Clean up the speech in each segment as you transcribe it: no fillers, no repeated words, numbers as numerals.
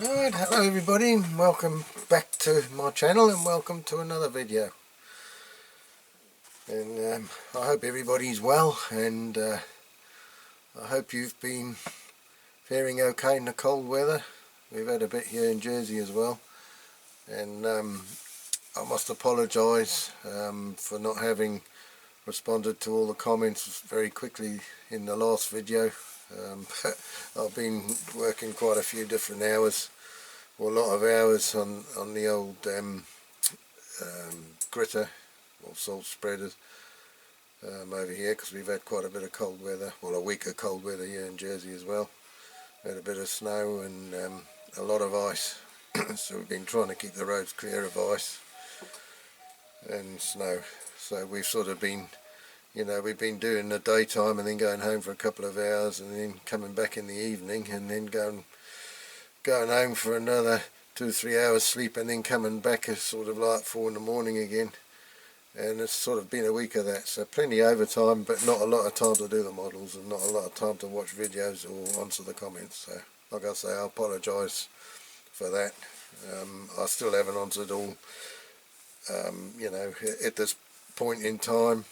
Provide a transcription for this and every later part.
Right, hello everybody, welcome back to my channel and welcome to another video. And I hope everybody's well, and I hope you've been faring okay in the cold weather. We've had a bit here in Jersey as well, and I must apologise for not having responded to all the comments very quickly in the last video. I've been working quite a few different hours, or a lot of hours on the old gritter or salt spreaders over here, because we've had quite a bit of cold weather, well, a week of cold weather here in Jersey as well. We had a bit of snow and a lot of ice so we've been trying to keep the roads clear of ice and snow. So we've sort of been, we've been doing the daytime and then going home for a couple of hours and then coming back in the evening and then going home for another 2 or 3 hours sleep and then coming back at sort of like 4 in the morning again. And it's sort of been a week of that, so plenty of overtime, but not a lot of time to do the models and not a lot of time to watch videos or answer the comments. So like I say, I apologise for that. I still haven't answered all, at this point in time,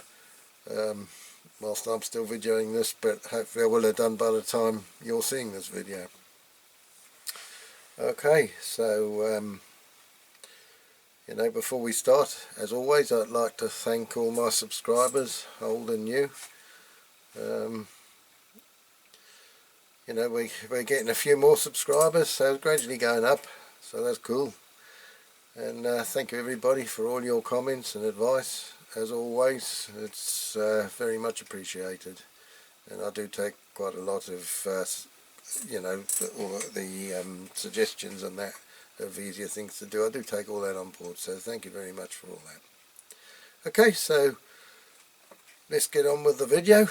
whilst I'm still videoing this, but hopefully I will have done by the time you're seeing this video. Okay, so before we start, as always, I'd like to thank all my subscribers, old and new. We're getting a few more subscribers, so it's gradually going up, so that's cool. And thank you everybody for all your comments and advice. As always, it's very much appreciated, and I do take quite a lot of all the suggestions and that of easier things to do. I do take all that on board, so thank you very much for all that. Okay, so let's get on with the video.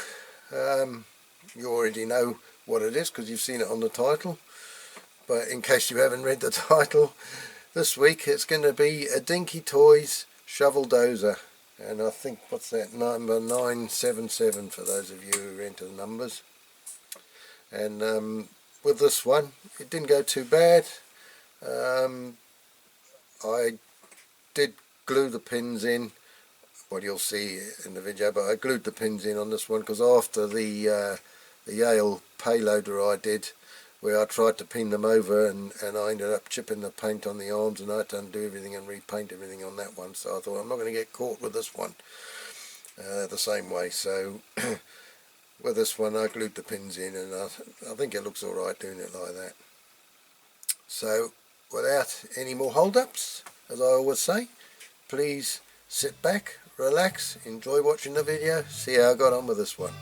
You already know what it is because you've seen it on the title, but in case you haven't read the title, this week it's going to be a Dinky Toys shovel dozer, and I think, what's that, number 977 for those of you who are into the numbers. And with this one, it didn't go too bad. I did glue the pins in, what you'll see in the video, but I glued the pins in on this one because after the Yale payloader I did, where I tried to pin them over and I ended up chipping the paint on the arms, and I had to undo everything and repaint everything on that one, so I thought I'm not going to get caught with this one the same way. So with this one I glued the pins in, and I think it looks alright doing it like that. So without any more hold-ups, as I always say, please sit back, relax, enjoy watching the video, see how I got on with this one.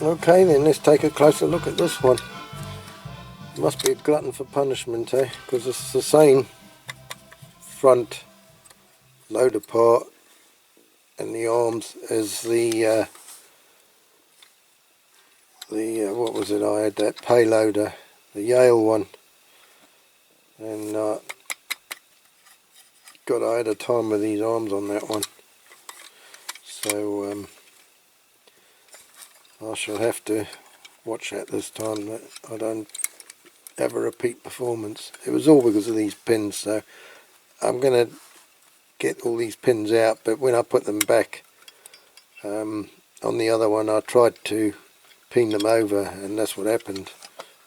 Okay then, let's take a closer look at this one. Must be a glutton for punishment, eh? Because it's the same front loader part and the arms as the what was it, I had that payloader, the Yale one, and I had a time with these arms on that one, so I shall have to watch that this time, that I don't have a repeat performance. It was all because of these pins, so I'm going to get all these pins out, but when I put them back on the other one, I tried to pin them over, and that's what happened.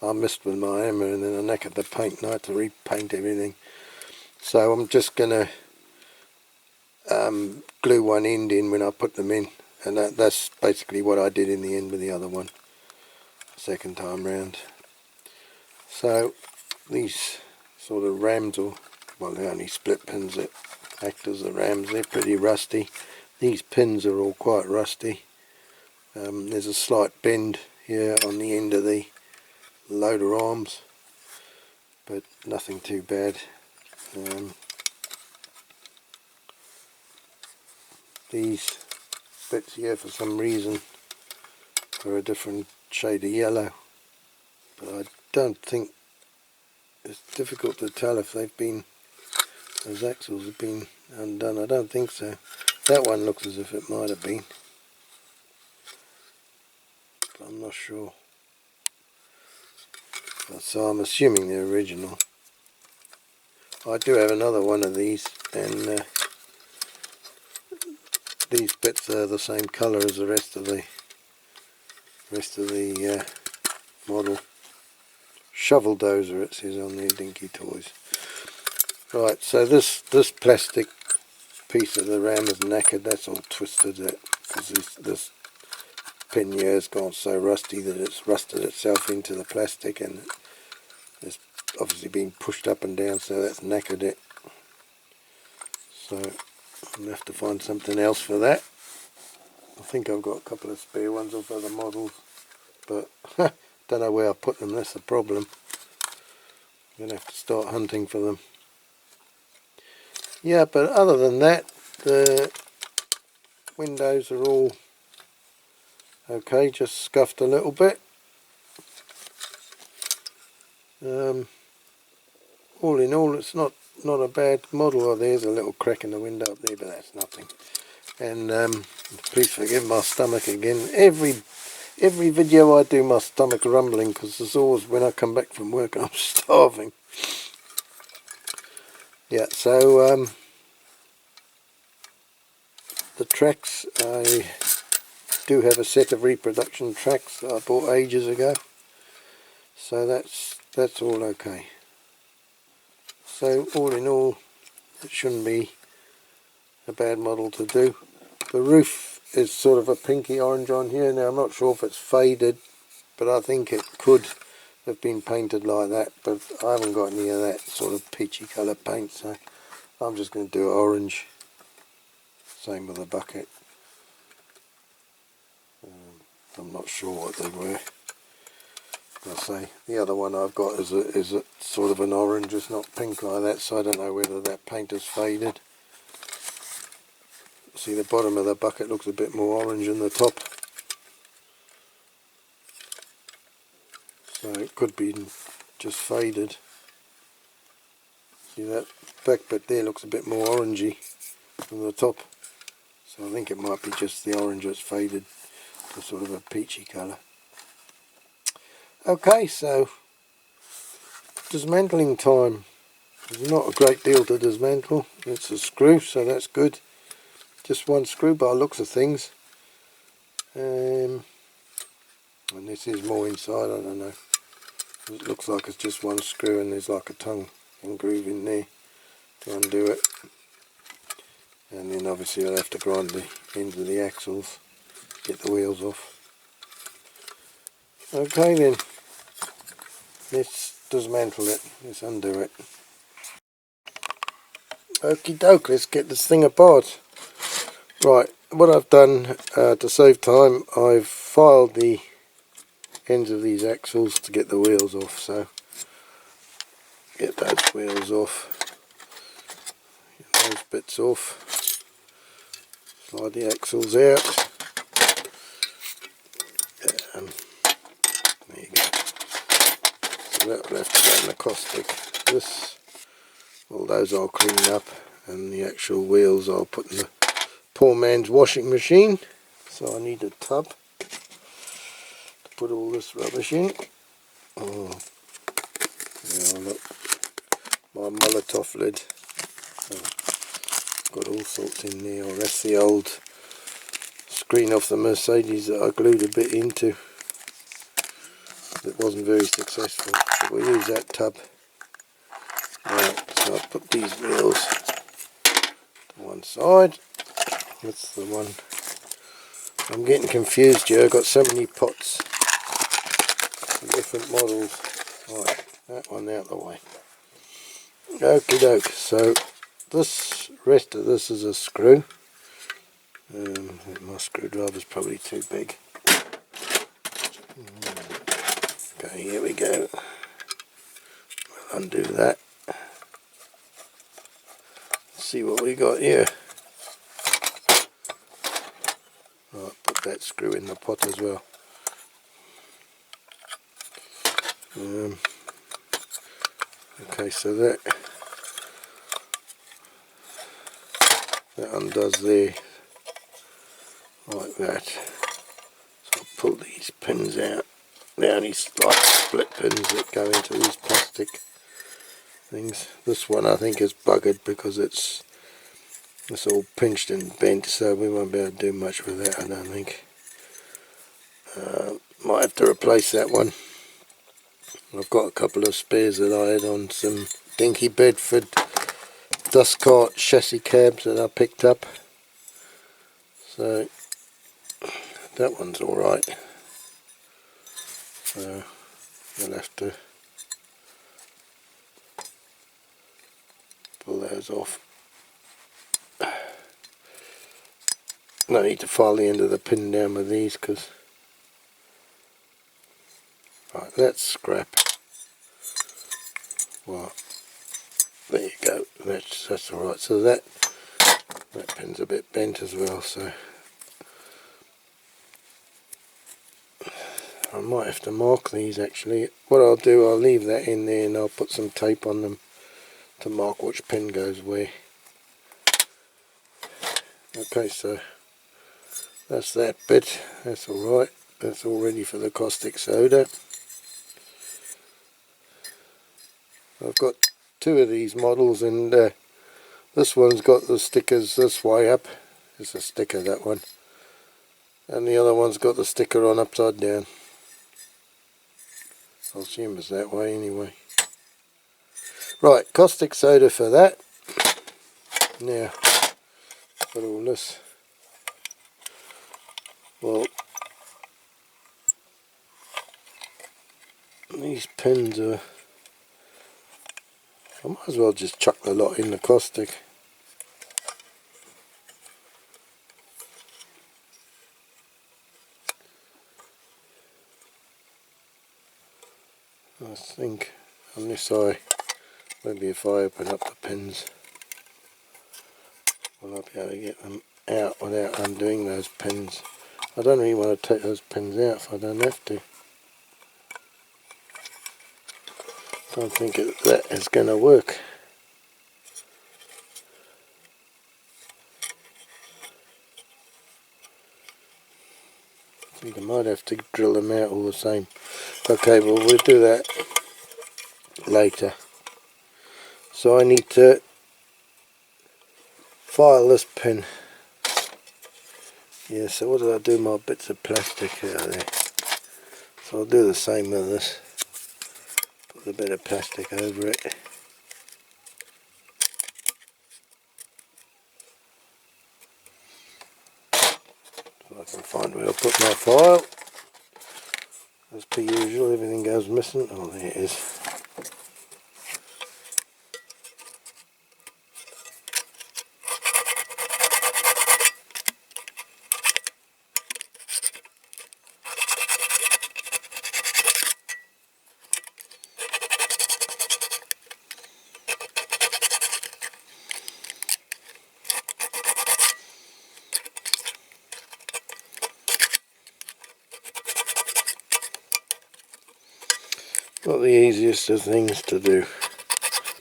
I missed with my hammer, and then I knackered the paint, and I had to repaint everything. So I'm just going to glue one end in when I put them in, and that's basically what I did in the end with the other one, second time round. So these sort of rams, or well, they're only split pins that act as the rams, they're pretty rusty. These pins are all quite rusty. There's a slight bend here on the end of the loader arms, but nothing too bad. These bits here, for some reason, are a different shade of yellow, but I don't think, it's difficult to tell if they've been, those axles have been undone. I don't think so. That one looks as if it might have been, but I'm not sure. So I'm assuming they're original. I do have another one of these, and these bits are the same colour as the rest of the model. Shovel Dozer, it says on the Dinky toys. Right, so this plastic piece of the ram is knackered. That's all twisted out because this pin here has gone so rusty that it's rusted itself into the plastic, and it's obviously been pushed up and down, so that's knackered it. So I'll have to find something else for that. I think I've got a couple of spare ones off other models, but don't know where I put them. That's the problem. I'm going to have to start hunting for them. Yeah, but other than that, the windows are all okay, just scuffed a little bit. All in all, it's not a bad model. Oh, there's a little crack in the window up there, but that's nothing. And please forgive my stomach again. Every video I do, my stomach rumbling, because there's always, when I come back from work, I'm starving. Yeah, so the tracks, I do have a set of reproduction tracks that I bought ages ago, so that's all okay. So all in all, it shouldn't be a bad model to do. The roof is sort of a pinky orange on here. Now I'm not sure if it's faded, but I think it could have been painted like that, but I haven't got any of that sort of peachy colour paint, so I'm just going to do orange. Same with the bucket. I'm not sure what they were. I say the other one I've got is a sort of an orange, it's not pink like that, so I don't know whether that paint has faded. See, the bottom of the bucket looks a bit more orange than the top, so it could be just faded. See, that back bit there looks a bit more orangey than the top, so I think it might be just the orange that's faded to sort of a peachy colour. Okay, so dismantling time. There's not a great deal to dismantle. It's a screw, so that's good. Just one screw by the looks of things. And this is more inside, I don't know. It looks like it's just one screw, and there's like a tongue and groove in there to undo it. And then obviously I'll have to grind the ends of the axles, get the wheels off. Okay then, let's dismantle it, let's undo it. Okie doke, let's get this thing apart. Right, what I've done to save time, I've filed the ends of these axles to get the wheels off, so get those wheels off, get those bits off, slide the axles out. There you go. So that'll have to go in the caustic. All those I'll clean up, and the actual wheels I'll put in the poor man's washing machine. So I need a tub to put all this rubbish in. Oh, yeah, look, my Molotov lid. Oh, got all sorts in there. Oh, that's the old screen off the Mercedes that I glued a bit into. It wasn't very successful, but we'll use that tub. Right, so I'll put these wheels to one side. That's the one. I'm getting confused here, I've got so many pots, different models. Right, that one out the way. Okie doke, so this rest of this is a screw. My screwdriver's probably too big. Okay, here we go. We'll undo that. See what we got here. Right, put that screw in the pot as well. Okay, so that undoes there, like that. So I'll pull these pins out. They're only like split pins that go into these plastic things. This one I think is buggered because it's all pinched and bent, so we won't be able to do much with that, I don't think. Might have to replace that one. I've got a couple of spares that I had on some Dinky Bedford dust cart chassis cabs that I picked up, so that one's alright. So we'll have to pull those off. No need to file the end of the pin down with these, because right, that's scrap. Well, there you go. That's all right. So that pin's a bit bent as well. So I might have to mark these actually. What I'll do, I'll leave that in there and I'll put some tape on them to mark which pin goes where. Okay, so that's that bit. That's all right. That's all ready for the caustic soda. I've got two of these models, and this one's got the stickers this way up. It's a sticker, that one. And the other one's got the sticker on upside down. I'll assume it's that way anyway. Right, caustic soda for that. Now, got all this. Well, these pins are... I might as well just chuck the lot in the caustic. I think, unless maybe if I open up the pins, I'll be able to get them out without undoing those pins. I don't really want to take those pins out if I don't have to. Don't think that is going to work. I think I might have to drill them out all the same. Okay, well we'll do that later. So I need to file this pin. Yeah, so what did I do? My bits of plastic out of there. So I'll do the same with this. Put a bit of plastic over it. So I can find where I'll put my file. As per usual, everything goes missing. Oh, there it is. Not the easiest of things to do.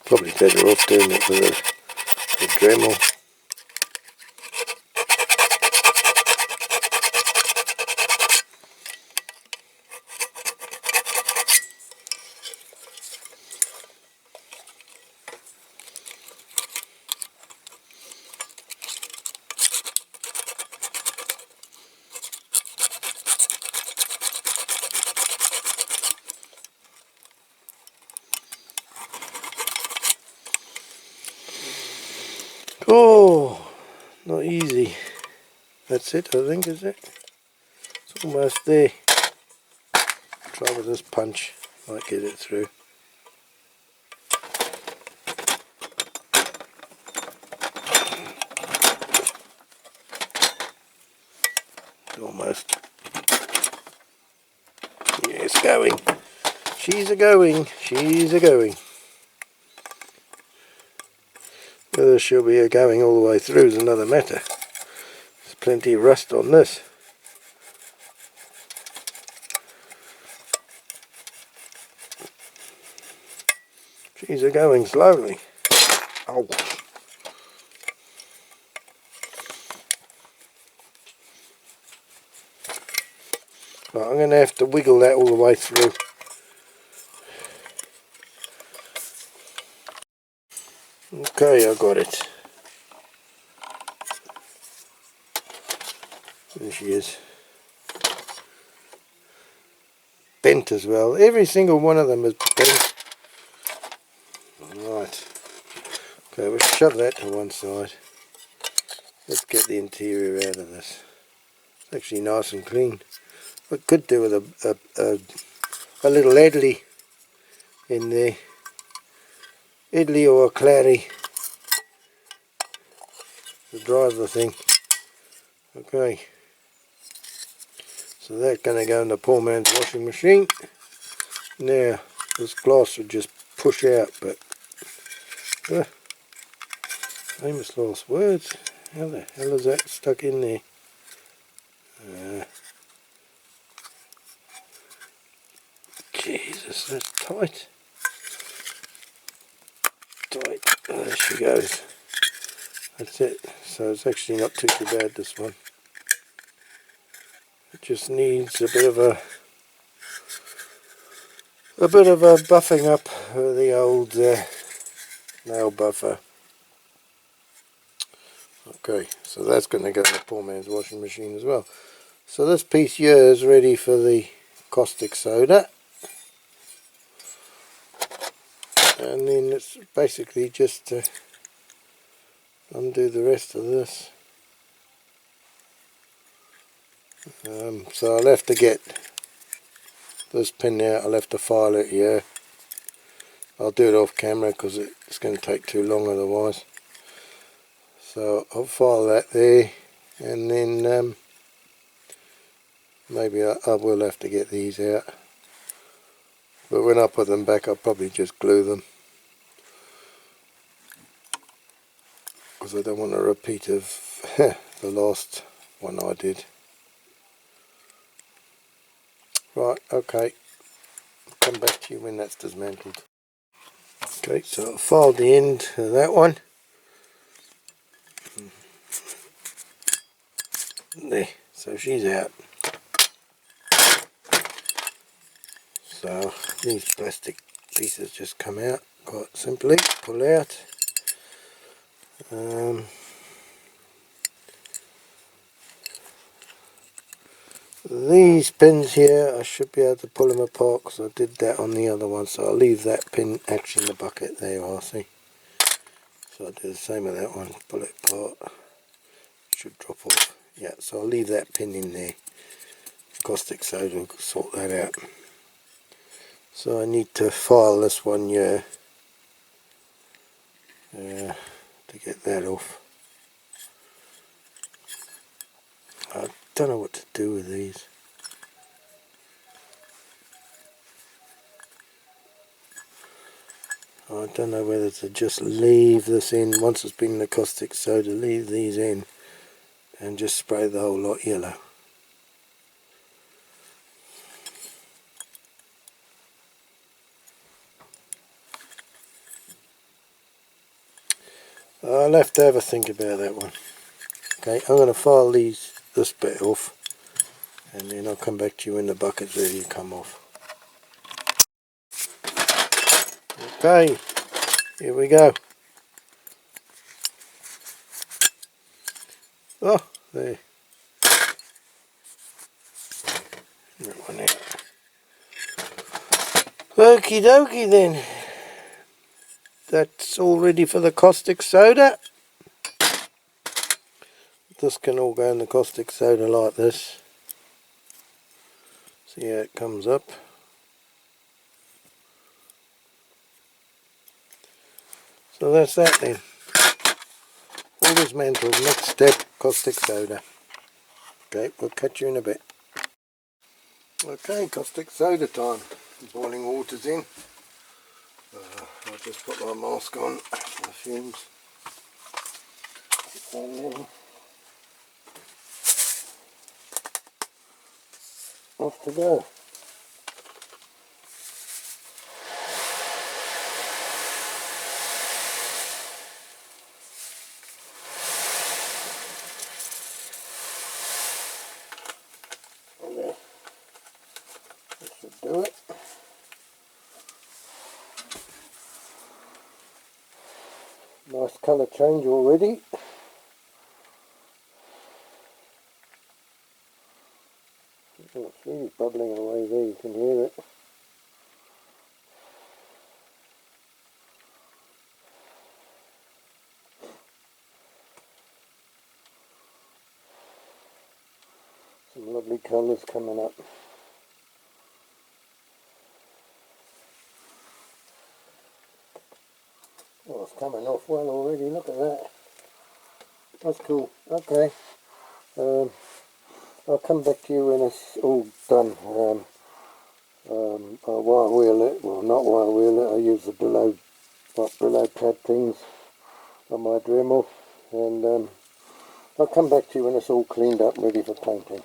Probably better off doing it with a Dremel. Oh, not easy. That's it, I think, is it? It's almost there. Try with this punch, might get it through. Almost. Yeah, it's going. She's a-going. She's a-going. Whether she'll be a-going all the way through is another matter. There's plenty of rust on this. She's a-going slowly. Oh. Right, I'm going to have to wiggle that all the way through. Okay, I got it. There she is. Bent as well. Every single one of them is bent. Right. Okay, we'll shove that to one side. Let's get the interior out of this. It's actually nice and clean. I could do with a little Edley in there. Edley or a Clary to drive the thing. Okay. So that's going to go in the poor man's washing machine. Now, this glass would just push out, but famous last words. How the hell is that stuck in there? Jesus, that's tight. Tight. Oh, there she goes. That's it. So it's actually not too bad, this one. It just needs a bit of a buffing up of the old nail buffer. Okay, so that's going to go in the poor man's washing machine as well. So this piece here is ready for the caustic soda. And then it's basically just to undo the rest of this. So I'll have to get this pin out, I'll have to file it here. I'll do it off camera because it's going to take too long otherwise. So I'll file that there, and then maybe I will have to get these out. But when I put them back, I'll probably just glue them, because I don't want a repeat of the last one I did. Right, okay, I'll come back to you when that's dismantled. Okay, so I've filed the end of that one. There, so she's out. So these plastic pieces just come out quite simply, pull out. These pins here, I should be able to pull them apart because I did that on the other one, so I'll leave that pin actually in the bucket. There you are, see. So I'll do the same with that one, pull it apart, it should drop off. Yeah, so I'll leave that pin in there. Caustic soda will sort that out. So I need to file this one here to get that off. I don't know what to do with these. I don't know whether to just leave this in once it's been in the caustic soda, leave these in and just spray the whole lot yellow. I'll have to have a think about that one. Okay, I'm going to file this bit off, and then I'll come back to you when the bucket's ready to come off. Okay, here we go. Oh, there. That one out. Okie dokie then. That's all ready for the caustic soda. this can all go in the caustic soda like this. See how it comes up. So that's that then. All dismantled. Next step, caustic soda. Okay, we'll catch you in a bit. Okay, caustic soda time. Boiling water's in. I'll just put my mask on for the fumes. And then off to go. Okay. That should do it. Nice colour change already. Oh, it's really bubbling away there, you can hear it. Some lovely colours coming up. Oh, it's coming off well already, look at that. That's cool. Okay. I'll come back to you when it's all done. I'll wire wheel it, well not wire wheel it, I use the below pad things on my Dremel, and I'll come back to you when it's all cleaned up, ready for painting.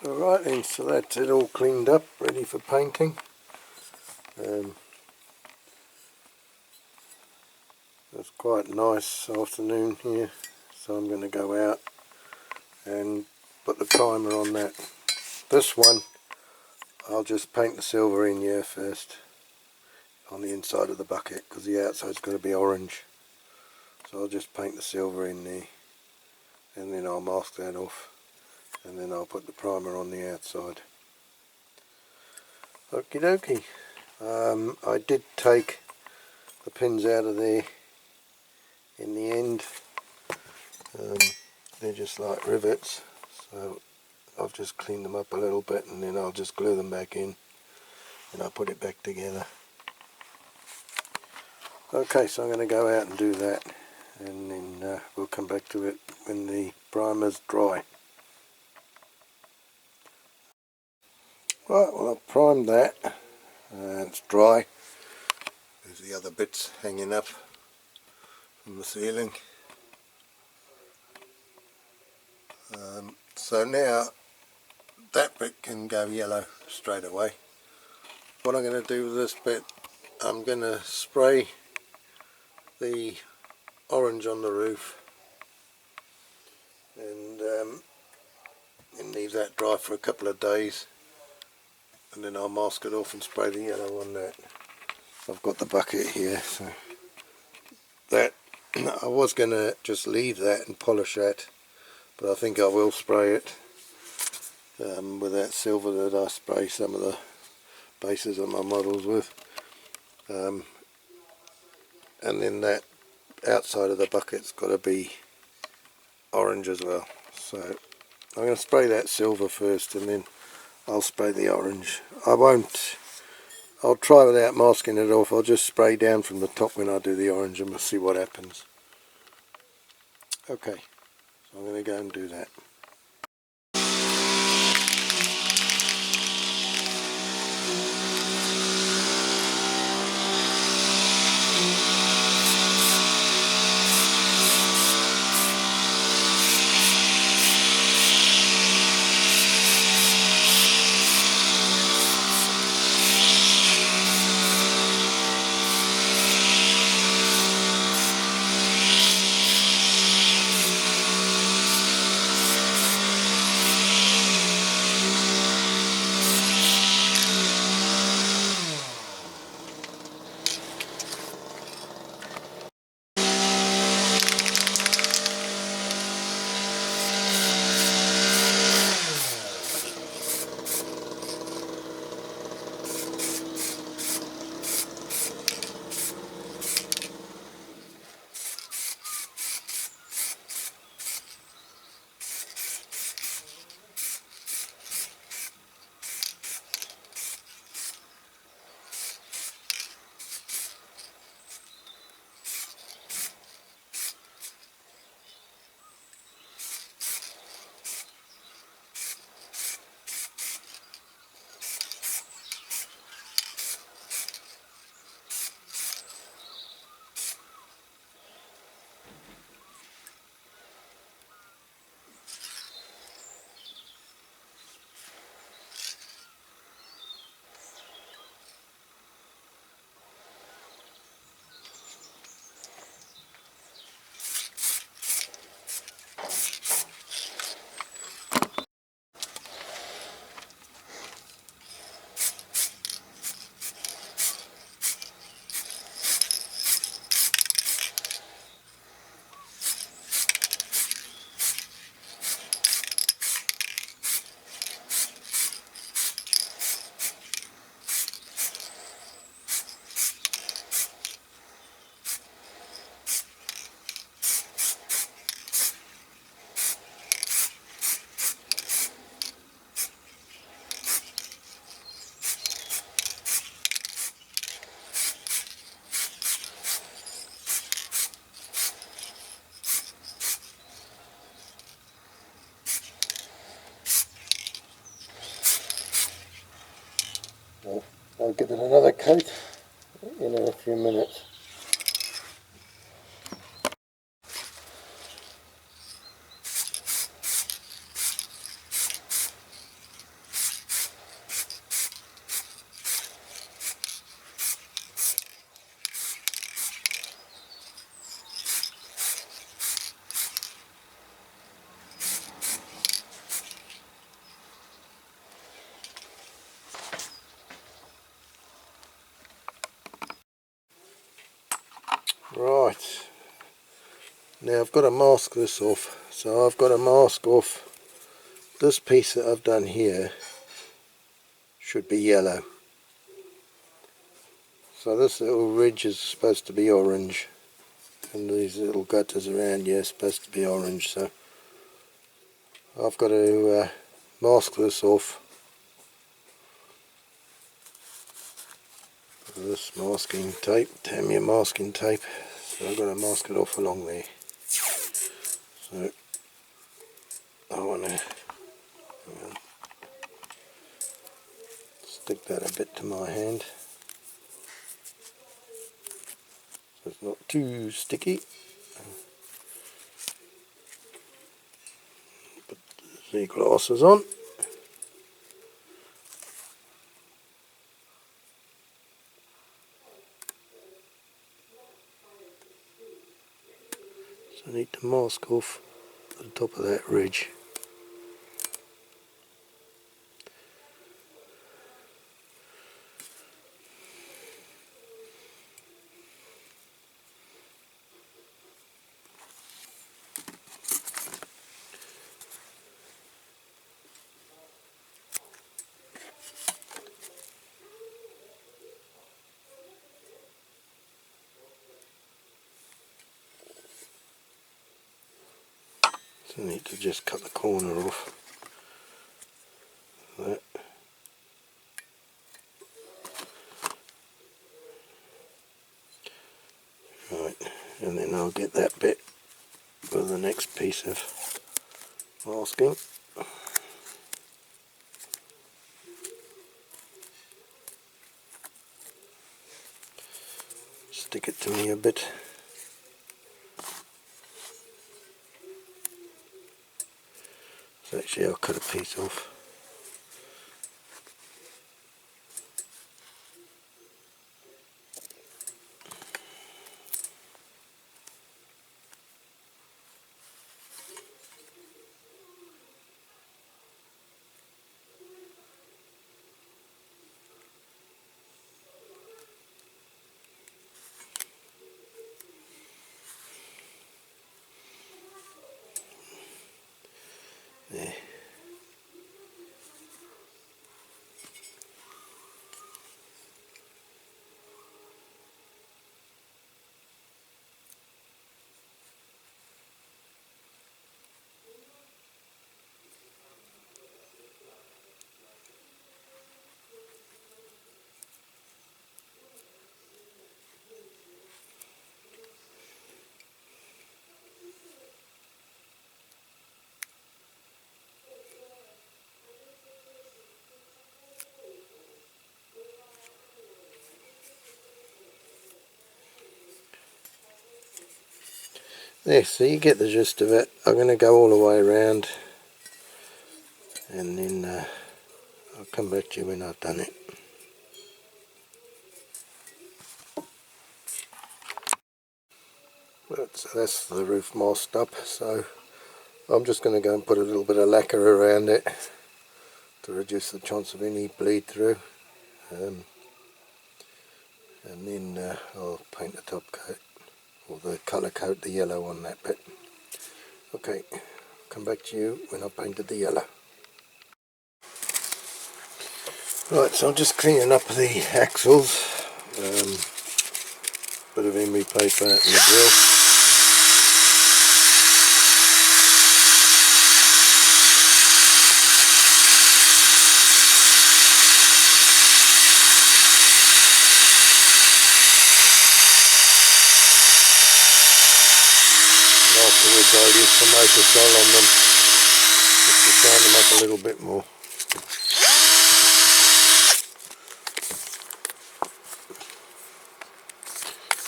Alright then, so that's it all cleaned up, ready for painting. It's quite a nice afternoon here, so I'm going to go out and put the primer on that. This one I'll just paint the silver in here first on the inside of the bucket, because the outside's going to be orange, so I'll just paint the silver in there and then I'll mask that off, and then I'll put the primer on the outside. Okie dokie. I did take the pins out of there in the end. They're just like rivets, so I'll just clean them up a little bit and then I'll just glue them back in and I'll put it back together. Okay, so I'm going to go out and do that, and then we'll come back to it when the primer's dry. Right, well I've primed that and it's dry. There's the other bits hanging up from the ceiling. So now that bit can go yellow straight away. What I'm going to do with this bit, I'm going to spray the orange on the roof and leave that dry for a couple of days, and then I'll mask it off and spray the yellow on that. I've got the bucket here, so that I was going to just leave that and polish that, but I think I will spray it with that silver that I spray some of the bases on my models with, and then that outside of the bucket's got to be orange as well. So I'm going to spray that silver first and then I'll spray the orange. I'll try without masking it off. I'll just spray down from the top when I do the orange and we'll see what happens. Okay, so I'm going to go and do that. I'll give it another coat in a few minutes. Right, now I've got to mask this off, so I've got to mask off this piece that I've done here. Should be yellow, so this little ridge is supposed to be orange, and these little gutters around here are supposed to be orange, so I've got to mask this off with this masking tape, Tamiya masking tape. So I've got to mask it off along there. So I want to stick that a bit to my hand so it's not too sticky. Put the glasses on. So I need to mask off the top of that ridge. So I need to just cut the corner off. That. Right, and then I'll get that bit with the next piece of masking. Stick it to me a bit. So actually I'll cut a piece off. There. There, so you get the gist of it. I'm going to go all the way around and then I'll come back to you when I've done it. Right, so that's the roof masked up, so I'm just going to go and put a little bit of lacquer around it to reduce the chance of any bleed through, and then I'll paint the top coat, or the colour coat, the yellow on that bit. Okay, come back to you when I've painted the yellow. Right, so I'm just cleaning up the axles, bit of emery paper and the drill. Afterwards I'll use some appraisal on them just to shine them up a little bit more.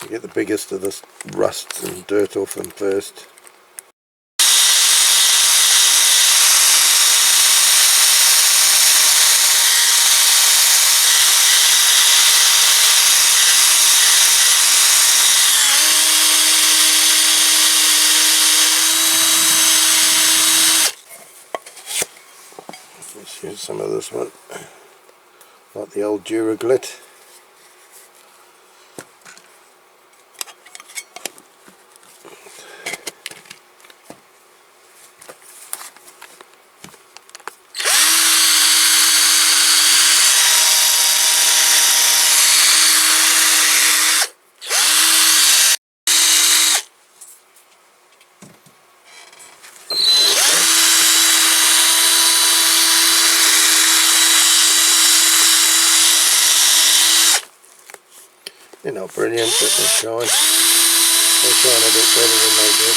Get the biggest of the rust and dirt off them first. Let's use some of this one, like the old Duraglit. They're not brilliant, but they shine. They shine a bit better than they did.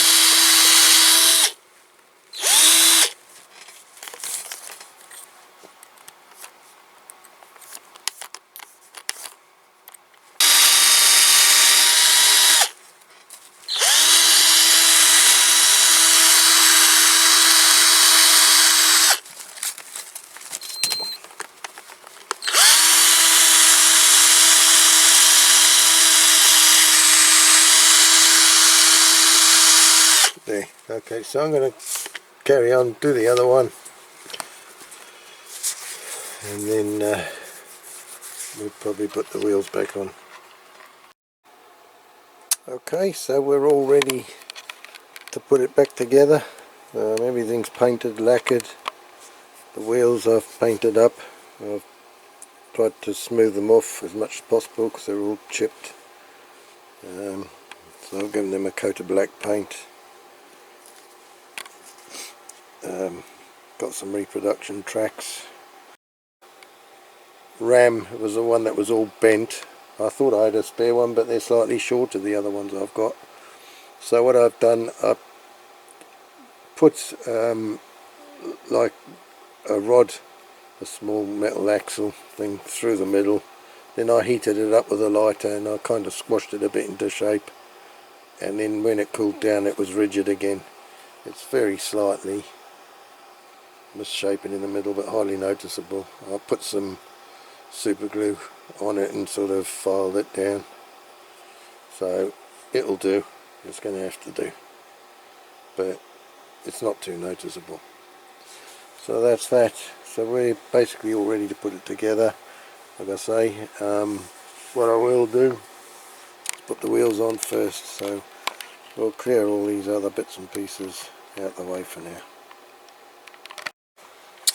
There. Okay, so I'm going to carry on, do the other one, and then we'll probably put the wheels back on. Okay, so we're all ready to put it back together. Everything's painted, lacquered. The wheels I've painted up. I've tried to smooth them off as much as possible because they're all chipped. So I've given them a coat of black paint. Got some reproduction tracks. Ram was the one that was all bent. I thought I had a spare one, but they're slightly shorter, the other ones I've got. So what I've done, I put like a rod, a small metal axle thing through the middle. Then I heated it up with a lighter and I kind of squashed it a bit into shape. And then when it cooled down, it was rigid again. It's very slightly misshapen in the middle, but highly noticeable. I put some super glue on it and sort of filed it down, so it'll do. It's going to have to do, but it's not too noticeable. So that's that. So we're basically all ready to put it together. Like I say, what I will do is put the wheels on first, so we'll clear all these other bits and pieces out the way for now.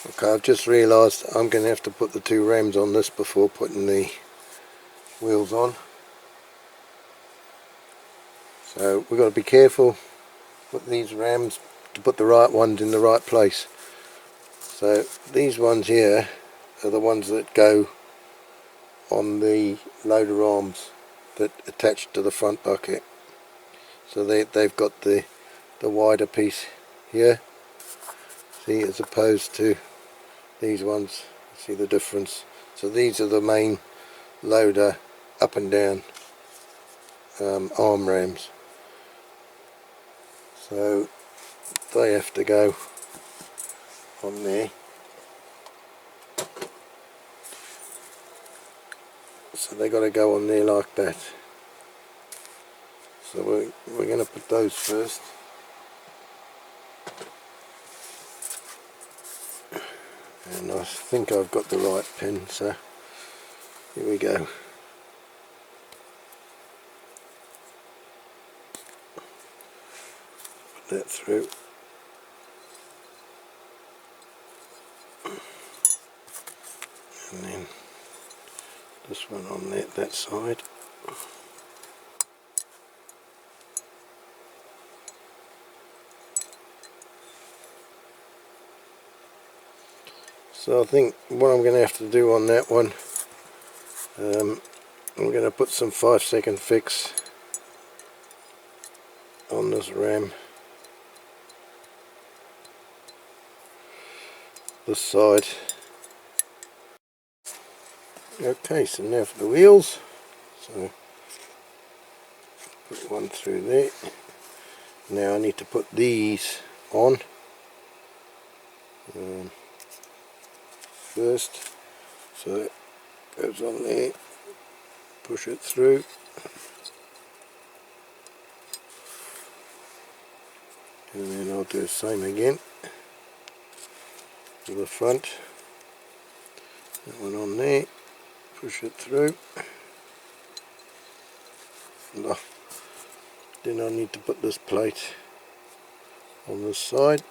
Okay, I've just realised I'm going to have to put the two rams on this before putting the wheels on. So we've got to be careful with these rams to put the right ones in the right place. So these ones here are the ones that go on the loader arms that attach to the front bucket. So they've got the wider piece here. See, as opposed to these ones, see the difference. So these are the main loader up and down arm rams. So they have to go on there. So they got to go on there like that. So we're going to put those first. And I think I've got the right pin, so here we go. Put that through. And then this one on that side. So I think what I'm going to have to do on that one, I'm going to put some 5-second fix on this ram, this side. Okay, so now for the wheels. So Put one through there. Now I need to put these on first, so it goes on there, push it through, and then I'll do the same again to the front. That one on there, push it through. And then I need to put this plate on this side.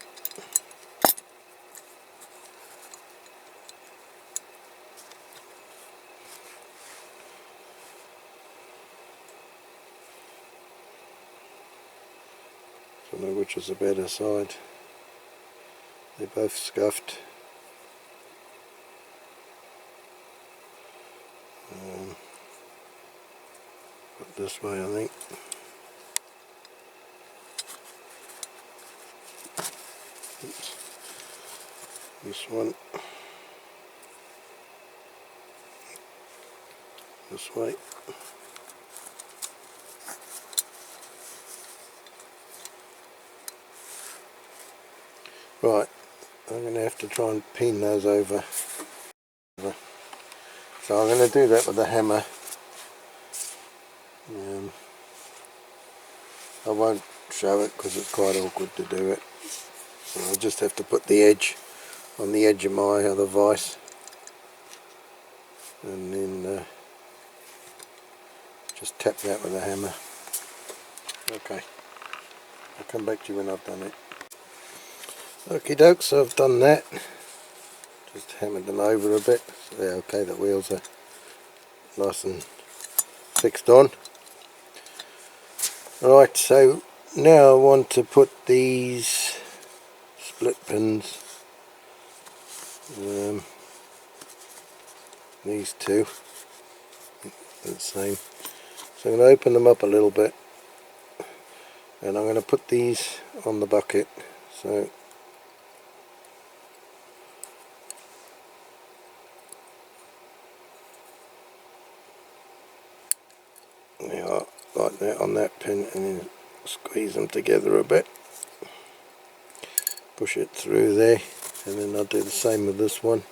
I don't know which is the better side. They're both scuffed. Put this way, I think. Oops. This one. This way. Right, I'm going to have to try and pin those over. So I'm going to do that with a hammer. I won't show it because it's quite awkward to do it. So I'll just have to put the edge on the edge of my other vise, and then just tap that with a hammer. Okay, I'll come back to you when I've done it. Okie doke, so I've done that. Just hammered them over a bit. So they're okay, the wheels are nice and fixed on. Right, so now I want to put these split pins, these two, the same. So I'm going to open them up a little bit, and I'm going to put these on the bucket. So they are like that on that pin, and then squeeze them together a bit, push it through there, and then I'll do the same with this one.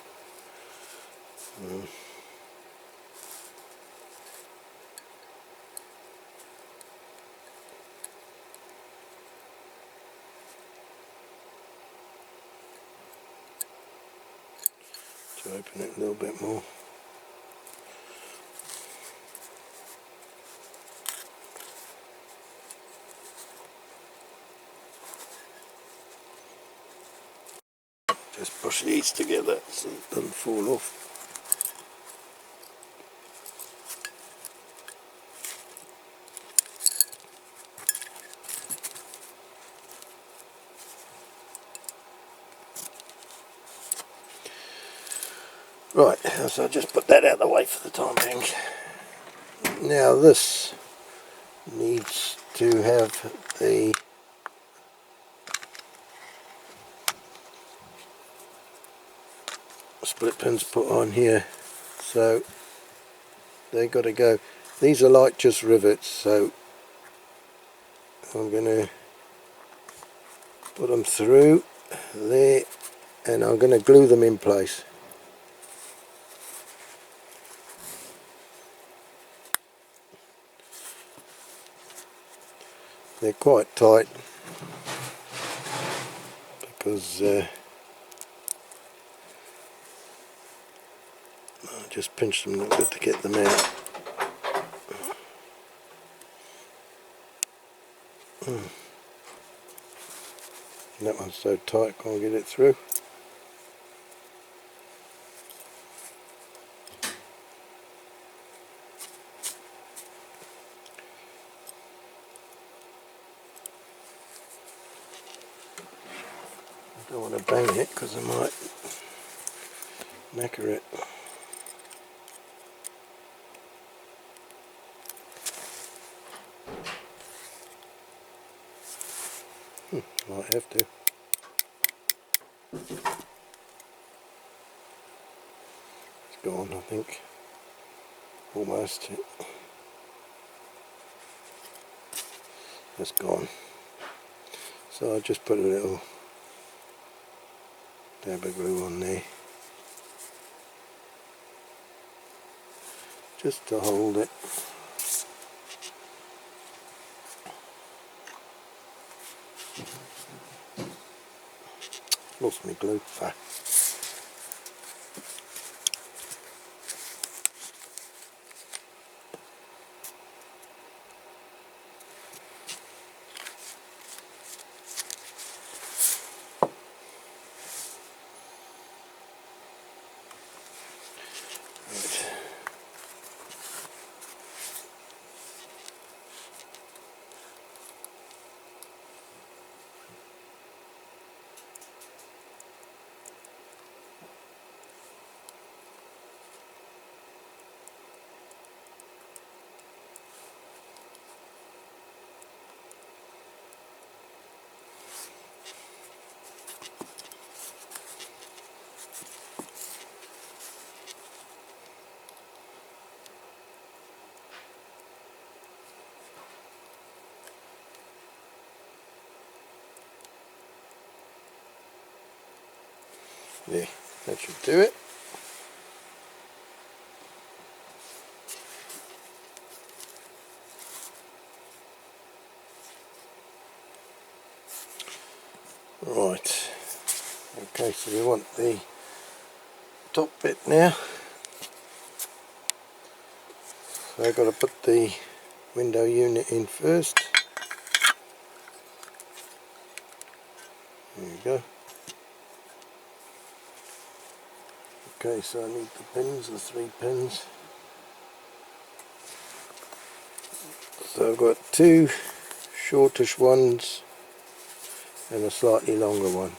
To open it a little bit more. Just push these together so it doesn't fall off. Right, so I'll just put that out of the way for the time being. Now this needs to have the split pins put on here, so they've got to go. These are like just rivets, so I'm going to put them through there, and I'm going to glue them in place. They're quite tight because I just pinch them a little bit to get them out. And that one's so tight, can't get it through. I don't want to bang it because I might knacker it. Might have to. It's gone, I think. Almost. that's gone. So I just put a little dab of glue on there, just to hold it. Lost my glue. Ah. There, that should do it. Right, okay, so we want the top bit now. So I've got to put the window unit in first. There you go. Okay, so I need the pins, the 3 pins. So I've got 2 shortish ones and a slightly longer one.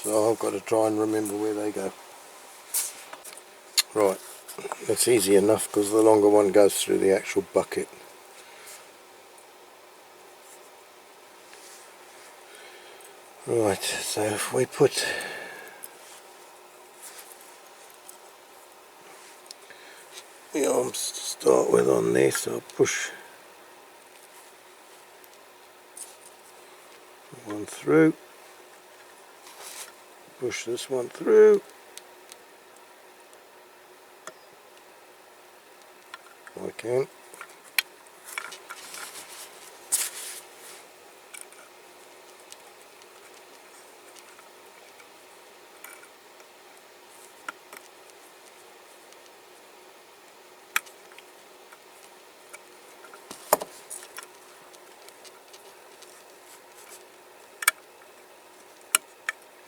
So I've got to try and remember where they go. Right, that's easy enough because the longer one goes through the actual bucket. Right, so if we put the arms to start with on there, so I'll push one through, push this one through, I can.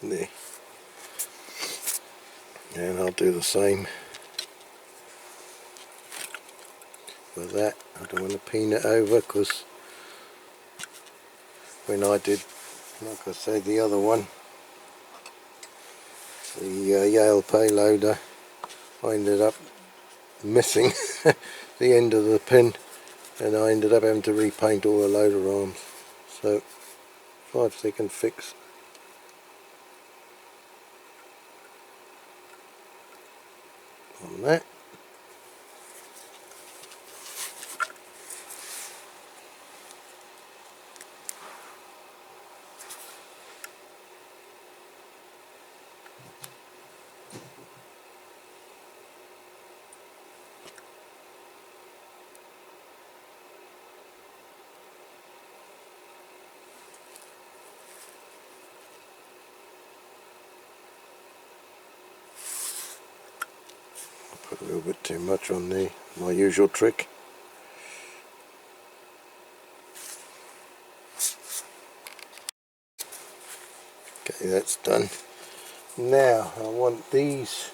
There. And I'll do the same with that. I don't want to peen it over because when I did, like I said, the other one, the Yale payloader, I ended up missing the end of the pin and I ended up having to repaint all the loader arms. So 5-second fix. On that. Put a little bit too much on there, my usual trick. Okay, that's done. Now I want these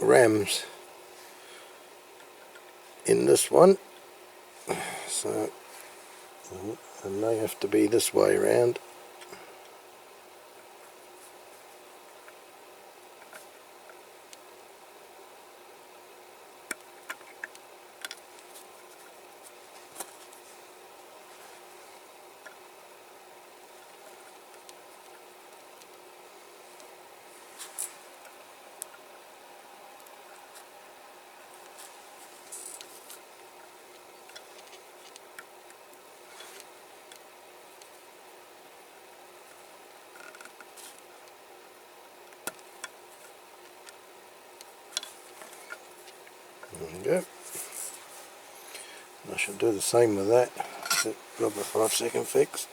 rams in this one, so and they have to be this way around. we go. I should do the same with that. Grab a 5-second fix.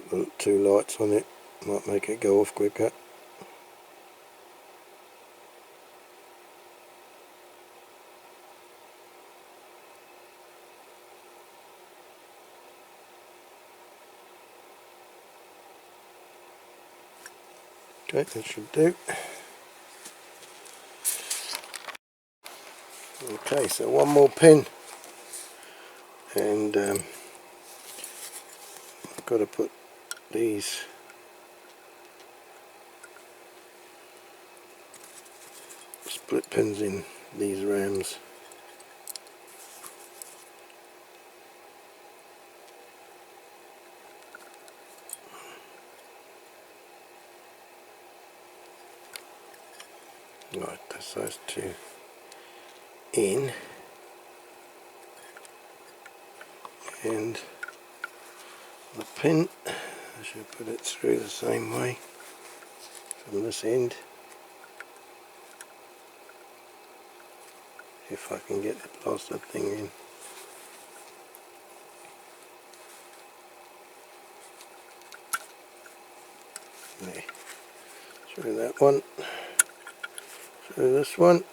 Put 2 lights on it, might make it go off quicker. Okay, that should do. Okay, so one more pin, and I've got to put these split pins in these rams. Right, that's those 2 in, and the pin, I should put it through the same way from this end, if I can get the plaster thing in. There, through that one, through this one.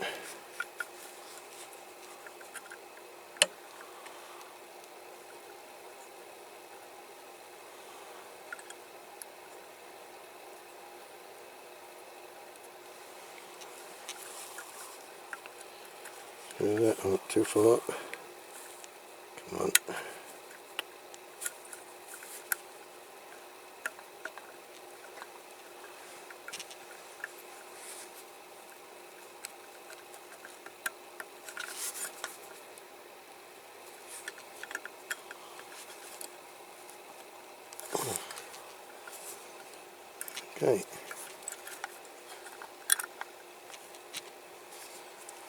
Through that, I'm not too far up. Come on. Okay.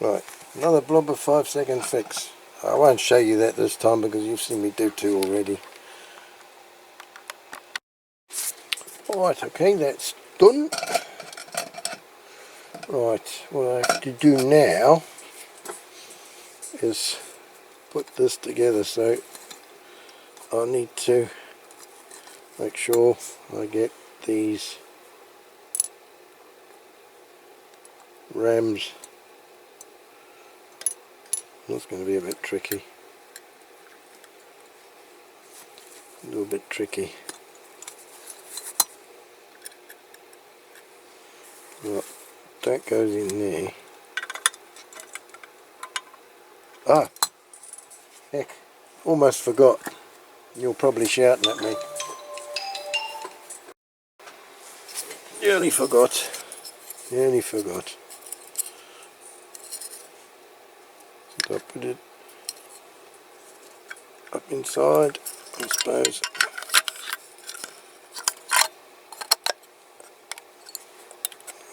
Right, another blob of 5-second fix. I won't show you that this time because you've seen me do 2 already. Alright, okay, that's done. Right, what I have to do now is put this together, so I need to make sure I get these rams. That's going to be a bit tricky. A little bit tricky. Right, that goes in there. Ah! Heck, almost forgot. You're probably shouting at me. Nearly forgot. Nearly forgot. So I put it up inside, I suppose.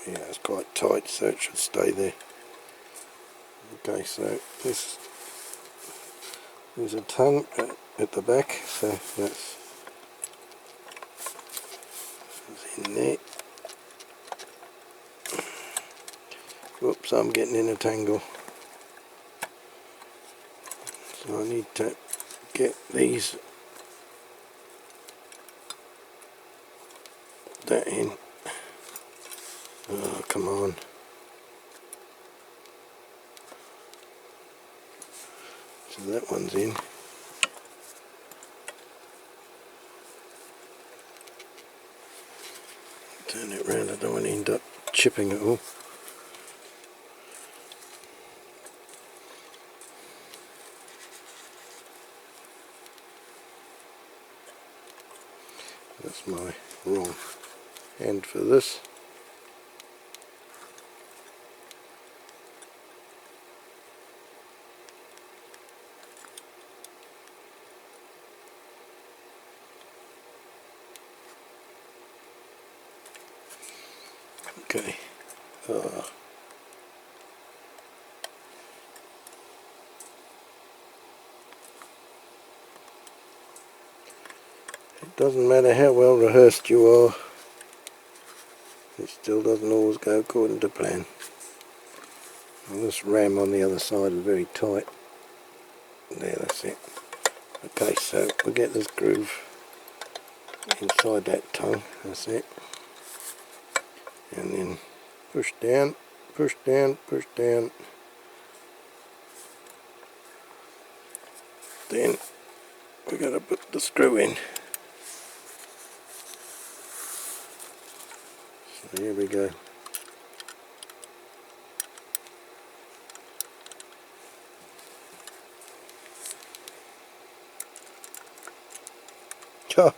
Yeah, it's quite tight, so it should stay there. Okay, so this is a tongue at the back, so that's in there. Whoops, I'm getting in a tangle. So I need to get these that in. Oh, come on. So that one's in. Turn it round, I don't want to end up chipping it all. my wrong hand for this. Okay. It doesn't matter how well rehearsed you are, it still doesn't always go according to plan. And this ram on the other side is very tight. There, that's it. Okay, so we'll get this groove inside that tongue, that's it. And then push down, push down, push down. Then we've got to put the screw in. So here we go. Oh.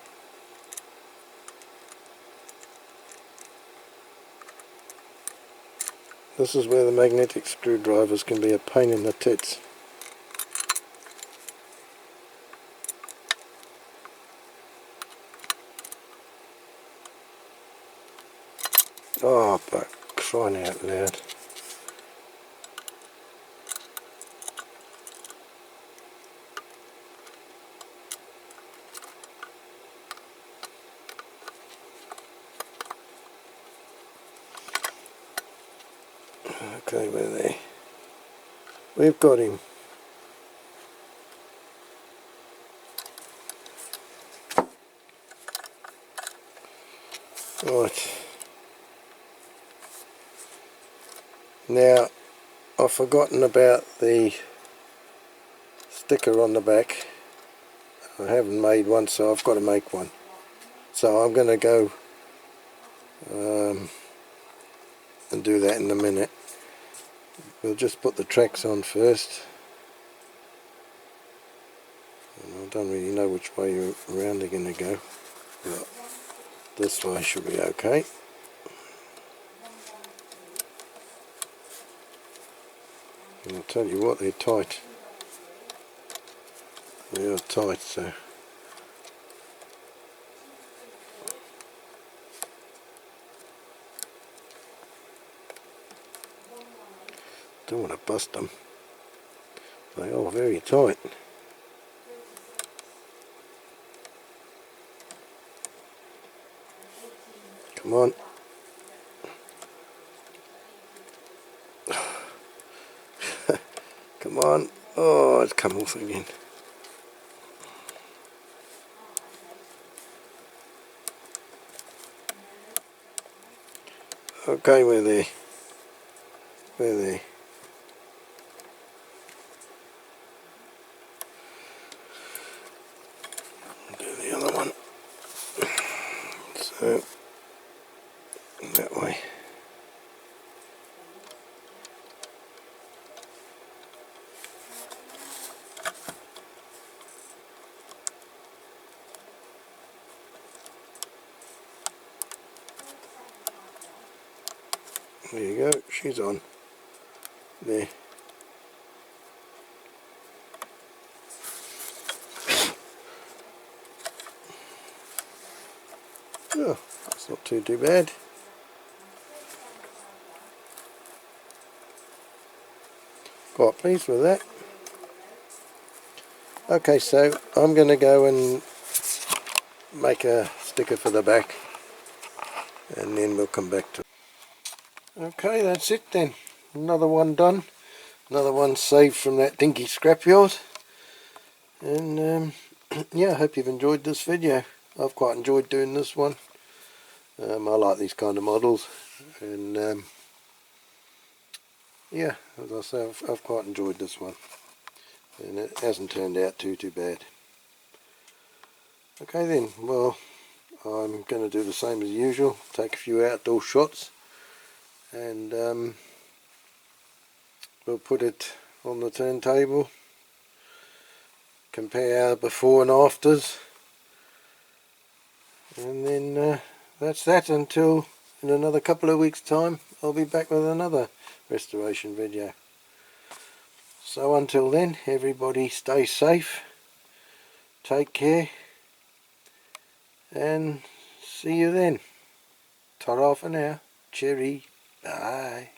This is where the magnetic screwdrivers can be a pain in the tits. Oh, but crying out loud. Okay, we're there. We've got him. Right. Now, I've forgotten about the sticker on the back. I haven't made one, so I've got to make one. So I'm going to go and do that in a minute. We'll just put the tracks on first. And I don't really know which way around they're going to go. But this way should be okay. And I'll tell you what, they're tight. They are tight, so. Don't want to bust them. They are very tight. Come on. Come on. Oh, it's come off again. Okay, we're there. We're there. Do the other one. So, that way. There you go, she's on. There. Oh, that's not too bad. Quite pleased with that. Okay, so I'm going to go and make a sticker for the back, and then we'll come back to it. Okay, that's it then. Another one done. Another one saved from that Dinky scrapyard. And yeah, I hope you've enjoyed this video. I've quite enjoyed doing this one. I like these kind of models, and yeah, as I say, I've quite enjoyed this one, and it hasn't turned out too bad. Okay then, well, I'm going to do the same as usual, take a few outdoor shots, and we'll put it on the turntable, compare before and afters, And then that's that until in another couple of weeks time I'll be back with another restoration video. So until then, everybody stay safe, take care, and see you then. Ta-ra for now. Cheery. Bye.